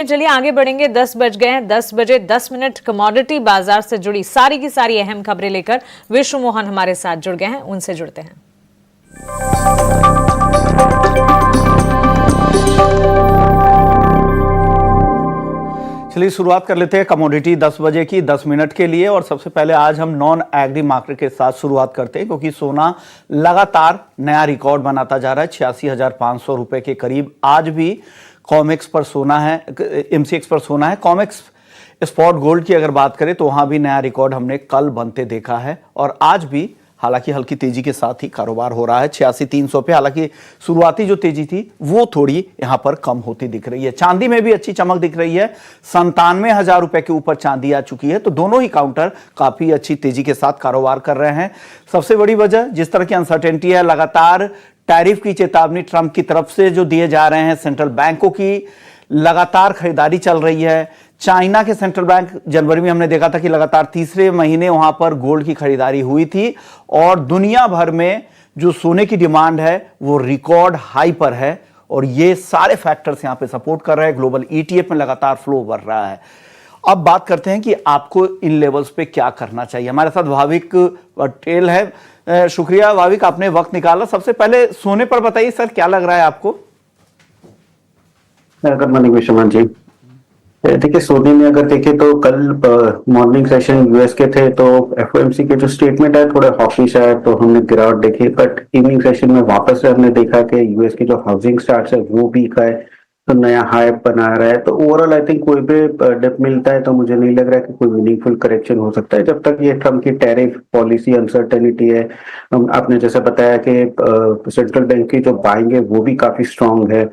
चलिए आगे बढ़ेंगे। 10 बज गए हैं। 10 बजे 10 मिनट कमोडिटी बाजार से जुड़ी सारी की सारी अहम खबरें लेकर विश्व मोहन हमारे साथ जुड़ गए हैं, उनसे जुड़ते हैं। चलिए शुरुआत कर लेते हैं कमोडिटी 10 बजे की 10 मिनट के लिए। और सबसे पहले आज हम नॉन एग्री मार्केट के साथ शुरुआत करते हैं, क्योंकि सोना लगातार नया रिकॉर्ड बनाता जा रहा है। 86,500 रुपए के करीब आज भी कॉमेक्स पर सोना है, एमसीएक्स पर सोना है। कॉमेक्स स्पॉट गोल्ड की अगर बात करें तो वहां भी नया रिकॉर्ड हमने कल बनते देखा है। और आज भी हालांकि हल्की तेजी के साथ ही कारोबार हो रहा है 86,300 पे। हालांकि शुरुआती जो तेजी थी वो थोड़ी यहां पर कम होती दिख रही है। चांदी में भी अच्छी चमक दिख रही है, 97,000 रुपए के ऊपर चांदी आ चुकी है। तो दोनों ही काउंटर काफी अच्छी तेजी के साथ कारोबार कर रहे हैं। सबसे बड़ी वजह जिस तरह की अनसर्टेनिटी है, लगातार टैरिफ की चेतावनी ट्रंप की तरफ से जो दिए जा रहे हैं, सेंट्रल बैंकों की लगातार खरीदारी चल रही है। चाइना के सेंट्रल बैंक जनवरी में हमने देखा था कि लगातार तीसरे महीने वहां पर गोल्ड की खरीदारी हुई थी। और दुनिया भर में जो सोने की डिमांड है वो रिकॉर्ड हाई पर है। और ये सारे फैक्टर्स यहां पे सपोर्ट कर रहे हैं। ग्लोबल ईटीएफ में लगातार फ्लो बढ़ रहा है। अब बात करते हैं कि आपको इन लेवल्स पे क्या करना चाहिए। हमारे साथ भाविक पटेल है। शुक्रिया भाविक, आपने वक्त निकाला। सबसे पहले सोने पर बताइए सर, क्या लग रहा है आपको? Good morning Vishwanath ji. देखिए, सोने में अगर देखें तो कल मॉर्निंग सेशन यूएस के थे तो एफओएमसी के जो स्टेटमेंट है थोड़े हॉकिश है, तो हमने गिरावट देखी। बट इवनिंग सेशन में वापस से हमने देखा कि यूएस की जो हाउसिंग स्टार्ट्स है वो वीक है, तो नया हाई बना रहा है। तो ओवरऑल आई थिंक कोई भी डिप मिलता है तो मुझे नहीं लग रहा है कि कोई मीनिंगफुल करेक्शन हो सकता है जब तक ये ट्रम्प की टैरिफ पॉलिसी अनसर्टेनिटी है। आपने जैसे बताया कि सेंट्रल बैंक की जो बाइंग है वो भी काफी स्ट्रांग है।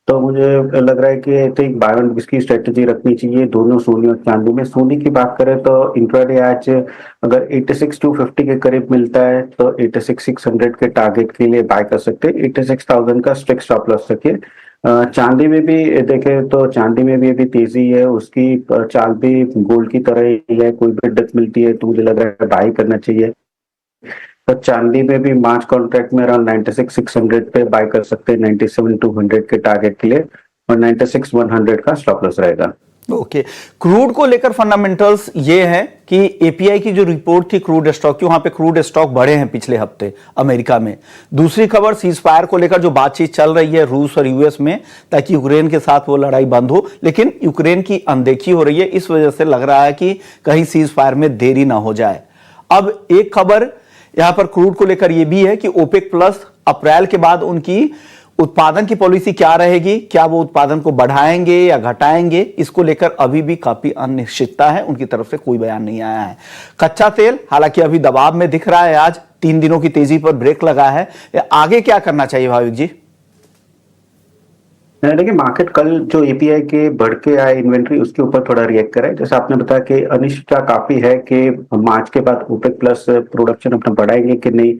तो मुझे लग रहा है कि आई थिंक बाय एंड की स्ट्रेटजी रखनी चाहिए दोनों सोने और चांदी में। सोने की बात करें तो इंट्राडे आज अगर 86,250 के करीब मिलता है तो 86,600 के टारगेट के लिए बाय कर सकते हैं। 86,000 का स्ट्रिक्ट स्टॉप लॉस रखिए। चांदी में भी देखें तो चांदी में भी अभी तेजी है, उसकी चाल भी गोल्ड की तरह ही है। कोई भी डिप मिलती है तो मुझे लग रहा है बाय करना चाहिए। तो चांदी में भी मार्च कॉन्ट्रैक्ट में अराउंड 96,600 पे बाय कर सकते हैं 97,200 के टारगेट के लिए, और 96,100 का स्टॉप लॉस रहेगा। ओके, क्रूड को लेकर फंडामेंटल्स ये है कि एपीआई की जो रिपोर्ट थी क्रूड स्टॉक की, वहां पे क्रूड स्टॉक बढ़े हैं पिछले हफ्ते अमेरिका में। दूसरी खबर, सीज फायर को लेकर जो बातचीत चल रही है रूस और यूएस में, ताकि यूक्रेन के साथ वो लड़ाई बंद हो, लेकिन यूक्रेन की अनदेखी हो रही है। इस वजह से लग रहा है कि कहीं सीज फायर में देरी ना हो जाए। अब एक खबर यहां पर क्रूड को लेकर यह भी है कि ओपेक प्लस अप्रैल के बाद उनकी उत्पादन की पॉलिसी क्या रहेगी, क्या वो उत्पादन को बढ़ाएंगे या घटाएंगे, इसको लेकर अभी भी काफी अनिश्चितता है। उनकी तरफ से कोई बयान नहीं आया है। कच्चा तेल हालांकि अभी दबाव में दिख रहा है, आज 3 दिनों की तेजी पर ब्रेक लगा है। आगे क्या करना चाहिए भाविक जी? देखिए, मार्केट कल जो एपीआई के बढ़ के आए इन्वेंट्री उसके ऊपर थोड़ा रिएक्ट करा है। जैसे आपने बताया कि अनिश्चितता काफी है कि मार्च के बाद ओपेक प्लस प्रोडक्शन अपना बढ़ाएंगे कि नहीं।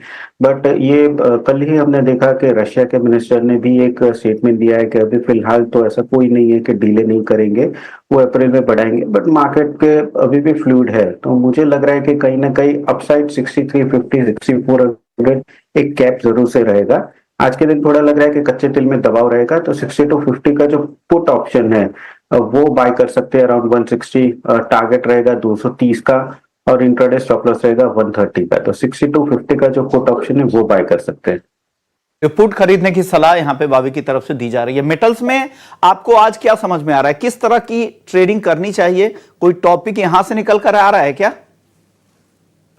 बट ये कल ही हमने देखा कि रशिया के मिनिस्टर ने भी एक स्टेटमेंट दिया है कि अभी फिलहाल तो ऐसा कोई नहीं है कि डिले नहीं करेंगे, वो अप्रैल में बढ़ाएंगे। बट मार्केट के अभी भी फ्लूइड है, तो मुझे लग रहा है कि कहीं ना कहीं अपसाइड 6350 6400 एक कैप जरूर से रहेगा। आज के दिन थोड़ा लग रहा है कि कच्चे तेल में दबाव रहेगा, तो 6250 का जो पुट ऑप्शन है वो बाय कर सकते हैं। अराउंड 160 टारगेट रहेगा 230 का, और इंट्राडे स्टॉप लॉस रहेगा 130 का। तो 6250 का जो पुट ऑप्शन है वो बाय कर सकते हैं। पुट खरीदने की सलाह यहां पे भाविक की तरफ से दी जा रही है। मेटल्स में आपको आज क्या समझ में आ रहा है, किस तरह की ट्रेडिंग करनी चाहिए? कोई टॉपिक यहां से निकल कर आ रहा है क्या?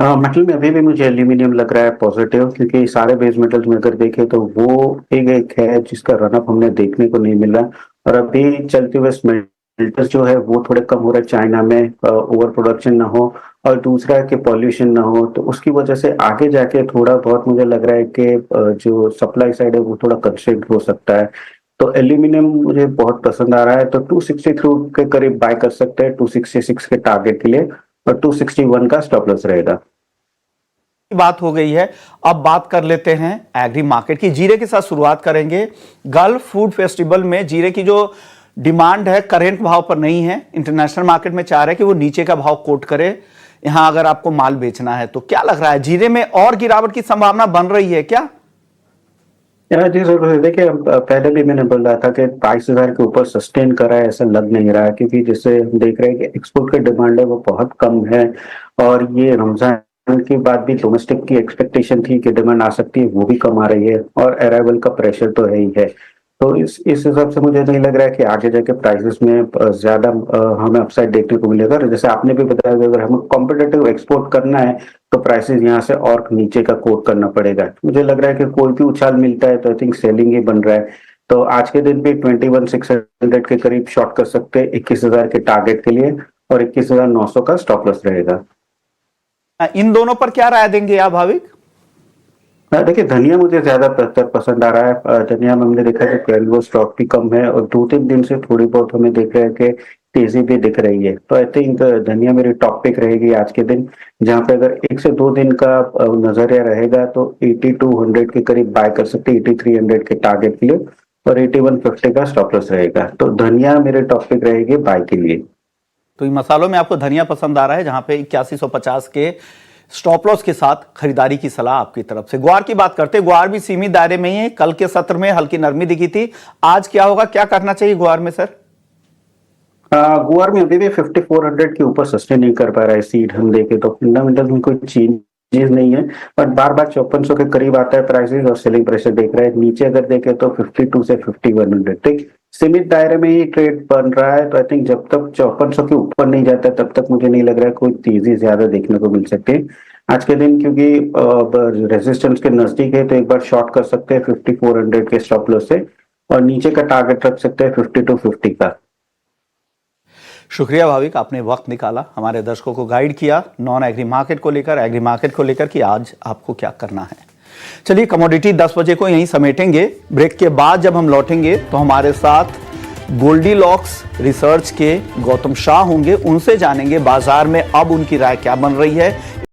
मेटल में अभी भी मुझे एल्यूमिनियम लग रहा है पॉजिटिव, क्योंकि सारे बेस मेटल्स में अगर देखें तो वो एक है जिसका रनअप हमने देखने को नहीं मिला। और अभी चलते हुए स्मेल्टर्स जो है वो थोड़े कम हो रहे हैं, चाइना में ओवर प्रोडक्शन ना हो, और दूसरा है कि पॉल्यूशन ना हो। तो उसकी वजह से आगे जाके थोड़ा बहुत मुझे लग रहा है कि जो सप्लाई साइड है वो थोड़ा कंस्ट्रेंट हो सकता है। तो एल्यूमिनियम मुझे बहुत पसंद आ रहा है, तो 263 के करीब बाय कर सकते हैं 266 के टारगेट के लिए, और 261 का स्टॉप लॉस रहेगा। बात हो गई है। अब बात कर लेते हैं एग्री मार्केट की। जीरे के साथ शुरुआत करेंगे। गल्फ फूड फेस्टिवल में जीरे की जो डिमांड है करेंट भाव पर नहीं है। इंटरनेशनल मार्केट में चाह रहे हैं कि वो नीचे का भाव कोट करे यहां अगर आपको माल बेचना है। तो क्या लग रहा है, जीरे में और गिरावट की संभावना बन रही है क्या? जी जरूर, देखिए पहले भी मैंने बोल रहा था कि 22,000 के ऊपर सस्टेन करा है, ऐसा लग नहीं रहा है, क्योंकि जैसे हम देख रहे हैं कि एक्सपोर्ट की डिमांड है वो बहुत कम है, और ये रमजान के बाद भी डोमेस्टिक की एक्सपेक्टेशन थी कि डिमांड आ सकती है, वो भी कम आ रही है, और अराइवल का प्रेशर तो है ही है। तो इस हिसाब से मुझे नहीं लग रहा है कि आगे जाके प्राइसेस में ज्यादा हमें अपसाइड देखने को मिलेगा। और जैसे आपने भी बताया कि अगर हमें कॉम्पिटेटिव एक्सपोर्ट करना है तो प्राइसेस यहाँ से और नीचे का कोट करना पड़ेगा। मुझे लग रहा है कि कोई भी उछाल मिलता है तो आई थिंक सेलिंग ही बन रहा है। तो आज के दिन भी 21,600 के करीब शॉर्ट कर सकते हैं 21,000 के टारगेट के लिए, और 21,900 का स्टॉप लॉस रहेगा। इन दोनों पर क्या राय देंगे आप भाविक? देखिए धनिया मुझे ज्यादा पसंद आ रहा है। धनिया में हमने देखा है कि वो स्टॉक भी कम है, और 2-3 दिन से थोड़ी बहुत हमें देख रहे हैं कि तेजी भी दिख रही है। तो आई थिंक धनिया मेरी टॉप पिक रहेगी आज के दिन, जहां पे अगर 1 से 2 दिन का नजरिया रहेगा तो 8200 के करीब बाय कर सकते हैं, 8300 के टारगेट के लिए, और 8150 का स्टॉप लॉस रहेगा। तो धनिया मेरे टॉप पिक रहेगी बाय के लिए। तो इन मसालों में आपको धनिया पसंद आ रहा है, जहां पे 8150 के स्टॉप लॉस के साथ खरीदारी की सलाह आपकी तरफ से। ग्वार की बात करते हैं, ग्वार भी सीमित दायरे में ही है। कल के सत्र में हल्की नरमी दिखी थी, आज क्या होगा, क्या करना चाहिए ग्वार में सर? गुआर में अभी भी 5400 के ऊपर सस्टेन नहीं कर पा रहा है सीड। हम देखें तो फंडामेंटल में कोई चेंजेस नहीं है, बट बार बार 5400 के करीब आता है प्राइसेस, और सेलिंग प्रेशर देख रहा है। नीचे अगर देखें तो 52 से 5100 ठीक सीमित दायरे में ही ट्रेड बन रहा है। तो आई थिंक जब तक 5400 के ऊपर नहीं जाता तब तक मुझे नहीं लग रहा है कोई तेजी ज्यादा देखने को मिल सकती है आज के दिन, क्योंकि रेजिस्टेंस के नजदीक है। तो एक बार शॉर्ट कर सकते हैं 5400 के स्टॉप लॉस से, और नीचे का टारगेट रख सकते हैं 5250 का। शुक्रिया भाविक, आपने वक्त निकाला, हमारे दर्शकों को गाइड किया नॉन एग्री मार्केट को लेकर, एग्री मार्केट को लेकर कि आज आपको क्या करना है। चलिए कमोडिटी 10 बजे को यहीं समेटेंगे। ब्रेक के बाद जब हम लौटेंगे तो हमारे साथ गोल्डीलॉक्स रिसर्च के गौतम शाह होंगे, उनसे जानेंगे बाजार में अब उनकी राय क्या बन रही है,